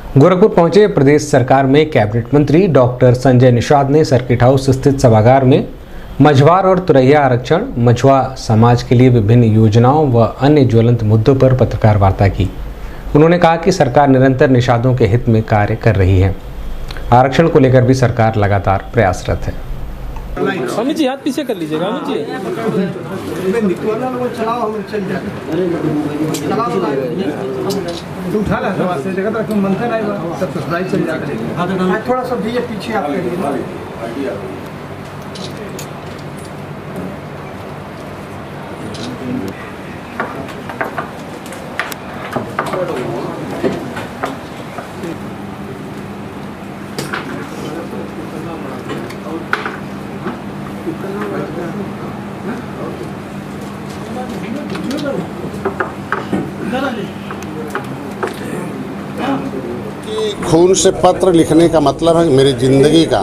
गोरखपुर पहुंचे प्रदेश सरकार में कैबिनेट मंत्री डॉक्टर संजय निषाद ने सर्किट हाउस स्थित सभागार में मझवार और तुरैया आरक्षण, मझवा समाज के लिए विभिन्न योजनाओं व अन्य ज्वलंत मुद्दों पर पत्रकार वार्ता की। उन्होंने कहा कि सरकार निरंतर निषादों के हित में कार्य कर रही है। आरक्षण को लेकर भी सरकार लगातार प्रयासरत है। अमित जी हाथ पीछे कर लीजिएगा। अमित जी उठा ला से देखा था कि मंथन आएगा तब सब्सक्राइब चल जाएगा। थोड़ा सा भी पीछे आप करिए। खून से पत्र लिखने का मतलब है मेरी ज़िंदगी का,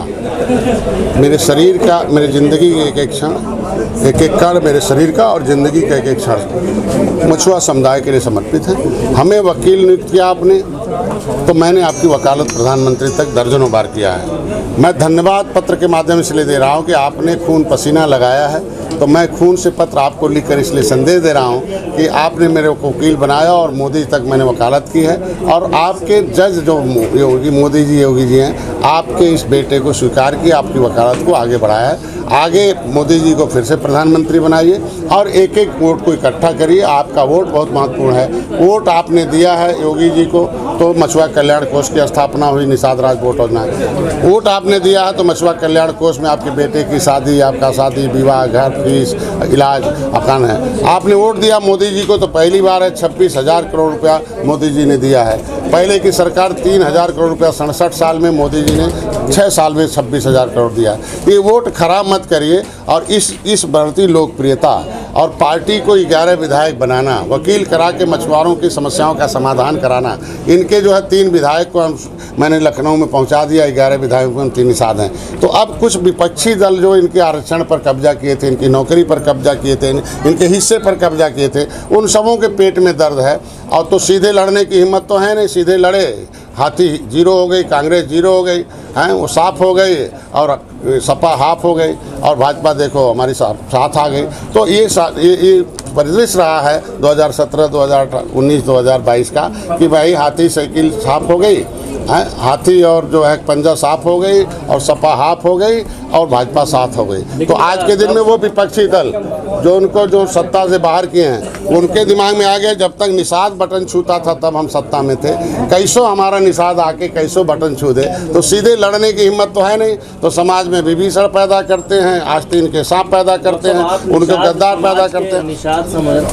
मेरे शरीर का, मेरी ज़िंदगी के एक एक क्षण, एक एक कण मेरे शरीर का और ज़िंदगी का एक एक क्षण मछुआ समुदाय के लिए समर्पित है। हमें वकील नियुक्त किया आपने, तो मैंने आपकी वकालत प्रधानमंत्री तक दर्जनों बार किया है। मैं धन्यवाद पत्र के माध्यम से दे रहा हूं कि आपने खून पसीना लगाया है, तो मैं खून से पत्र आपको लिखकर इसलिए संदेश दे रहा हूं कि आपने मेरे को वकील बनाया और मोदी तक मैंने वकालत की है। और आपके जज जो मोदी जी हैं, आपके इस बेटे को स्वीकार किया, आपकी वकालत को आगे बढ़ाया है। आगे मोदी जी को फिर से प्रधानमंत्री बनाइए और एक एक वोट को इकट्ठा करिए। आपका वोट बहुत महत्वपूर्ण है। वोट आपने दिया है योगी जी को, तो मछुआ कल्याण कोष की स्थापना हुई, निषाद राज वोट योजना। वोट आपने दिया है तो मछुआ कल्याण कोष में आपके बेटे की शादी, आपका शादी, विवाह, घर, फीस, इलाज आसान है। आपने वोट दिया मोदी जी को, तो पहली बार है 26,000 करोड़ रुपया मोदी जी ने दिया है। पहले की सरकार 3,000 करोड़ रुपया 67 साल में, मोदी जी ने 6 साल में 26,000 करोड़ दिया है। ये वोट खराब मत करिए। और इस बढ़ती लोकप्रियता और पार्टी को 11 विधायक बनाना, वकील करा के मछुआरों की समस्याओं का समाधान कराना, इनके जो है 3 विधायक को मैंने लखनऊ में पहुंचा दिया, 11 विधायकों में 3 निषाद हैं। तो अब कुछ विपक्षी दल जो इनके आरक्षण पर कब्जा किए थे, इनकी नौकरी पर कब्जा किए थे, इनके हिस्से पर कब्जा किए थे, उन सबों के पेट में दर्द है। और तो सीधे लड़ने की हिम्मत तो है नहीं, सीधे लड़े हाथी 0 हो गई, कांग्रेस 0 हो गई हैं, वो साफ हो गई और सपा हाफ हो गई और भाजपा देखो हमारी साथ आ गई। तो ये परिदृश्य रहा है 2017, 2019, 2022 का कि भाई हाथी साइकिल साफ हो गई, हाथी और जो है पंजा साफ हो गई और सपा हाफ हो गई और भाजपा साथ हो गई। तो आज के दिन में वो विपक्षी दल जो उनको जो सत्ता से बाहर किए हैं, उनके दिमाग में आ गया जब तक निषाद बटन छूता था तब हम सत्ता में थे, कैसो हमारा निषाद आके कैसो बटन छू दे। तो सीधे लड़ने की हिम्मत तो है नहीं, तो समाज में विभीषण पैदा करते हैं, आस्तीन के सांप पैदा करते हैं, उनके गद्दार पैदा करते हैं। निषाद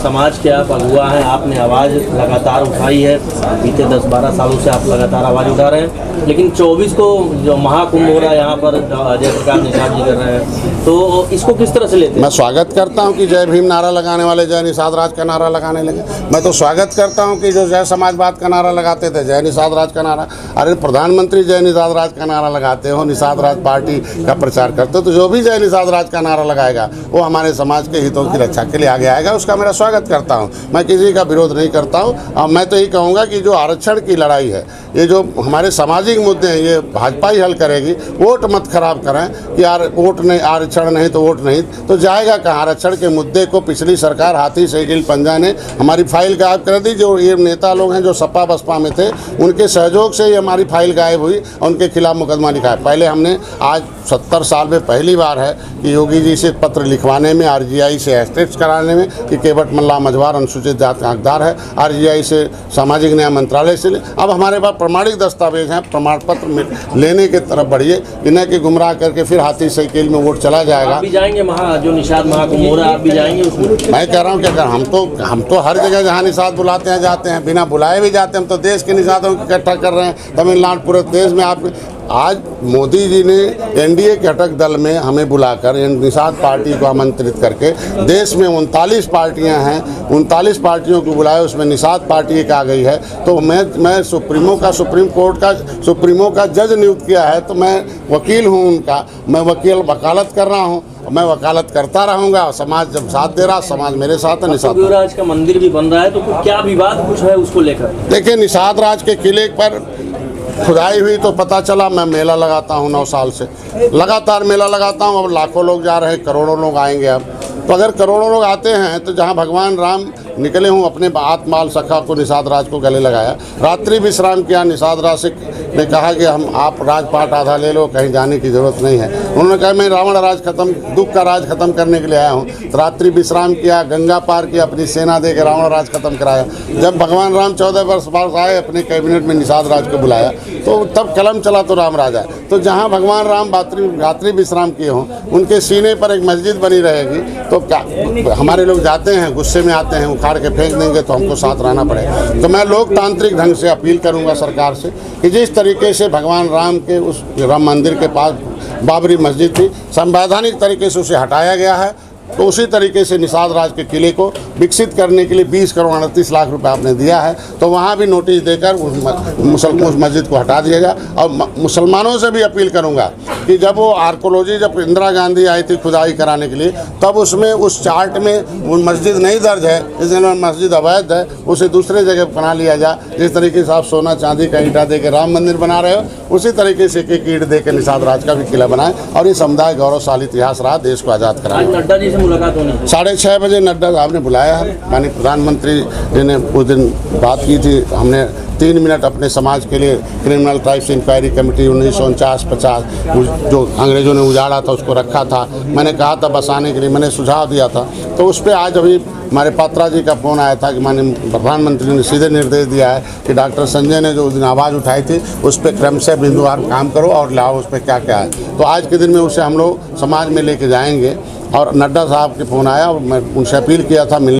समाज के आप अगुआ हैं, आपने आवाज़ लगातार उठाई है, बीते 10-12 सालों से आप लगातार आवाज़ उठा रहे हैं। लेकिन 24 को जो महाकुंभ हो रहा है यहाँ पर जय प्रकाश निषाद जी कर रहे हैं, तो इसको किस तरह से लेते हैं? मैं स्वागत करता हूँ कि जय भीम नारा लगाने वाले जय निषाद राज का नारा लगाने लगे। मैं तो स्वागत करता हूँ कि जो जय समाजवाद का नारा लगाते थे, जय निषाद राज का नारा। अरे प्रधानमंत्री जय निषाद राज का नारा लगाते हो, निषाद राज पार्टी का प्रचार करते हो, तो जो भी जय निषाद राज का नारा लगाएगा वो हमारे समाज के हितों की रक्षा के लिए आगे आएगा। उसका मेरा स्वागत करता हूँ, मैं किसी का विरोध नहीं करता हूँ। और मैं तो यही कहूँगा कि जो आरक्षण की लड़ाई है, ये जो हमारे सामाजिक मुद्दे हैं, ये भाजपा ही हल करेगी। वोट मत खराब करें कि यार वोट नहीं, आरक्षण नहीं तो वोट नहीं, तो जाएगा कहाँ? आरक्षण के मुद्दे को पिछली सरकार हाथी साइकिल पंजा ने हमारी फाइल गायब कर दी। जो ये नेता लोग हैं जो सपा बसपा में थे, उनके सहयोग से ही हमारी फाइल गायब हुई, उनके खिलाफ मुकदमा लिखा है। पहले हमने आज 70 साल में पहली बार है कि योगी जी से पत्र लिखवाने में, RGI से एस्टेट्स कराने में कि केवट मल्ला मझवार अनुसूचित जात का हकदार है, RGI से सामाजिक न्याय मंत्रालय से। अब हमारे पास प्रमाणिक दस्तावेज हैं, प्रमाण पत्र लेने की तरफ बढ़िए, इन्हें कि गुमराह करके फिर हाथी साइकिल में वोट चला जाएगा। आप भी जाएंगे जो निषाद महाकुंभ हो रहा है, आप भी जाएंगे उसमें? मैं कह रहा हूँ कि अगर हम तो हर जगह जहाँ निषाद बुलाते हैं जाते हैं, बिना बुलाए भी जाते हैं। हम तो देश के निषादों को इकट्ठा कर रहे हैं, तमिलनाडु पूरे देश में। आप आज मोदी जी ने NDA के घटक दल में हमें बुलाकर निषाद पार्टी को आमंत्रित करके, देश में 39 पार्टियां हैं, 39 पार्टियों को बुलाया, उसमें निषाद पार्टी एक आ गई है। तो मैं सुप्रीमो का जज नियुक्त किया है, तो मैं वकील हूं उनका, मैं वकालत कर रहा हूं, मैं वकालत करता रहूंगा। समाज जब साथ दे रहा, समाज मेरे साथ है। निषाद राज का मंदिर भी बन रहा है, तो क्या विवाद कुछ है उसको लेकर? देखिए, निषाद राज के किले पर खुदाई हुई तो पता चला। मैं मेला लगाता हूँ 9 साल से, लगातार मेला लगाता हूँ। अब लाखों लोग जा रहे हैं, करोड़ों लोग आएंगे। अब तो अगर करोड़ों लोग आते हैं तो जहाँ भगवान राम निकले हूँ, अपने आत्माल सखा को निषाद राज को गले लगाया, रात्रि विश्राम किया। निषाद राज से ने कहा कि हम आप राजपाट आधा ले लो, कहीं जाने की ज़रूरत नहीं है। उन्होंने कहा मैं रावण राज खत्म, दुख का राज खत्म करने के लिए आया हूँ। तो रात्रि विश्राम किया, गंगा पार किया, अपनी सेना दे के रावण राज खत्म कराया। जब भगवान राम 14 वर्ष बाद आए, अपने कैबिनेट में निषाद राज को बुलाया, तो तब कलम चला तो राम राज आए। तो जहाँ भगवान राम रात्रि विश्राम किए हों, उनके सीने पर एक मस्जिद बनी रहेगी। तो क्या हमारे लोग जाते हैं, गुस्से में आते हैं, उखाड़ के फेंक देंगे, तो हमको साथ रहना पड़ेगा। तो मैं लोकतांत्रिक ढंग से अपील करूंगा सरकार से कि जिस तरीके से भगवान राम के उस राम मंदिर के पास बाबरी मस्जिद थी, संवैधानिक तरीके से उसे हटाया गया है, तो उसी तरीके से निषाद राज के किले को विकसित करने के लिए 20 करोड़ 38 लाख रुपए आपने दिया है। तो वहाँ भी नोटिस देकर उस मस्जिद को हटा दिया जाए। और मुसलमानों से भी अपील करूँगा कि जब वो आर्कोलॉजी, जब इंदिरा गांधी आई थी खुदाई कराने के लिए, तब उसमें उस चार्ट में वो मस्जिद नहीं दर्ज है, इसलिए मस्जिद अवैध है, उसे दूसरे जगह बना लिया जाए। जिस तरीके से आप सोना चांदी का ईंटा दे के राम मंदिर बना रहे हो, उसी तरीके से एक ईंट दे के निषाद राज का भी किला बनाए और ये समुदाय गौरवशाली इतिहास रहा, देश को आज़ाद कराया। नड्डा जी से मुलाकात होनी 6:30 बजे नड्डा साहब ने बुलाया है। माननीय प्रधानमंत्री जी ने उस दिन बात की थी। हमने 3 मिनट अपने समाज के लिए क्रिमिनल ट्राइब्स इंक्वायरी कमेटी 1949-50 जो अंग्रेज़ों ने उजाड़ा था, उसको रखा था। मैंने कहा था बसाने के लिए, मैंने सुझाव दिया था। तो उस पर आज अभी हमारे पात्रा जी का फ़ोन आया था कि माननीय प्रधानमंत्री ने सीधे निर्देश दिया है कि डॉक्टर संजय ने जो उस दिन आवाज़ उठाई थी, उस पर क्रमशः बिंदुवार काम करो और लाओ उस पर क्या क्या है। तो आज के दिन में उसे हम लोग समाज में लेके जाएंगे। और नड्डा साहब के फ़ोन आया और मैं उनसे अपील किया था मिलने